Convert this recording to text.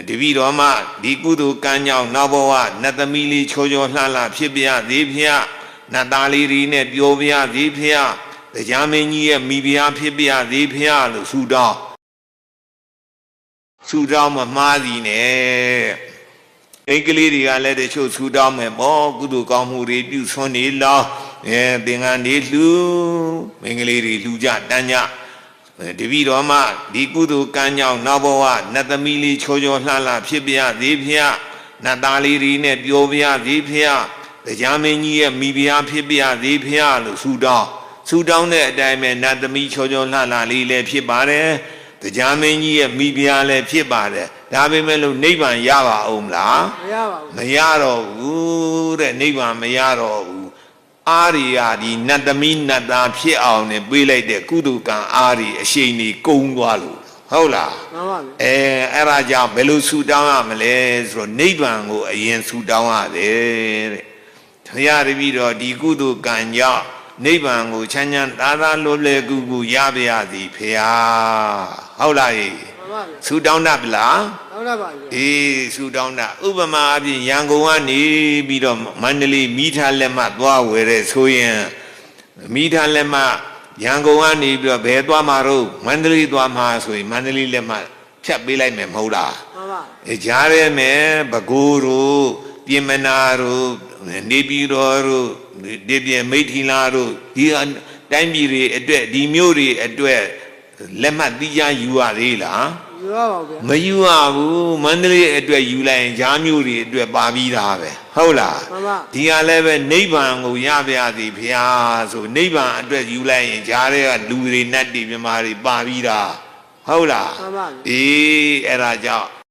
တပည့်တော်မှဒီကုသိုလ်ကံကြောင့်နောက်ဘဝနတ်သမီးလေးချောချောလှလှဖြစ်ပြသေးဖျားနတ်သားလေးတွေနဲ့ပျော်ပြသေးဖျားတရားမင်းကြီးရဲ့မိဖုရားဖြစ်ပြသေးဖျားလို့ဆုတောင်းမမှားသည်နဲ့အိမ်ကလေးတွေကလည်းတချို့ဆုတောင်းမယ်ပေါ့ကုသိုလ်ကောင်းမှုတွေပြုဆွနေလောသင်္ကန်းတွေလှူမိန်းကလေးတွေလှူကြတန်းကြတပည့်တော်မှဒီကုသိုလ်ကံကြောင့်နောက်ဘဝနတ်သမီးလေးချောချောလှလှဖြစ်ပြသေးဖျားနတ်သားလေးတွေနဲ့ပျော်ပြသေးဖျားတရားမင်းကြီးရဲ့မိဖုရားဖြစ်ပြသေးဖျားလို့ဆုတောင်းတဲ့အတိုင်းပဲနတ်သမီးချောချောလှလှလေးလည်းဖြစ်ပါတယ်တရားမင်းကြီးရဲ့မိဖုရားလည်းဖြစ်ပါတယ်ဒါပေမဲ့လို့နိဗ္ဗာန်ရပါအောင်မလားမရတော့ဘူးတဲ့နိဗ္ဗာန်မရတော့ဘူးအာရိယာဒီနတ်သမီးနတ်သားဖြစ်အောင်နဲ့ပြေးလိုက်တဲ့ကုသိုလ်ကံအာရိအရှိန်ကြီးကုန်းသွားလို့ဟုတ်လားမှန်ပါဗျအဲ့ဒါကြောင့်ဘယ်လိုဆုတောင်းရမလဲဆိုတော့နိဗ္ဗာန်ကိုအရင်ဆုတောင်းရတယ်တဲ့ဘုရားတပည့်တော်ဒီကုသိုလ်ကံကြောင့်နိဗ္ဗာန်ကိုချမ်းချမ်းသာသာလွယ်လွယ်ကူကူရပါရသည်ဖေဟာဟုတ်လားဆုတောင်းတတ်ပလားတောင်းတတ်ပါဘူးဆုတောင်းတဥပမာအပြင်ရန်ကုန်ကနေပြီးတော့မန္တလေးမိထားလက်မှသွားဝယ်တဲ့ဆိုရင်မိထားလက်မှရန်ကုန်ကနေပြီးတော့ဘယ်သွားမှာတော့မန္တလေးသွားမှာဆိုရင်မန္တလေးလက်မှဖြတ်ပေးလိုက်မယ်မဟုတ်လားမှန်ပါကြားရဲမယ်ပဲခူးတို့ပြင်မနာတို့နေပြည်တော်တို့ဒီပြင်မိထီလာတို့ဒီတိုင်းပြည်တွေအတွက်ဒီမြို့တွေအတွက်လက်မှတ်တိကျယူရသေးလားယူရပါဗျာမယူရဘူးမန္တလေးအတွက်ယူလိုက်ရင်ဂျားမျိုးတွေအတွက်ပါပြီးသားပဲဟုတ်လားမှန်ပါဒီကလည်းပဲနိဗ္ဗာန်ကိုရပါရသည်ဗျာဆိုနိဗ္ဗာန်အတွက်ယူလိုက်ရင်ဂျားတွေကလူတွေနတ်တွေမြမာတွေပါပြီးသားဟုတ်လားမှန်ပါအဲ့ဒါကြောင့်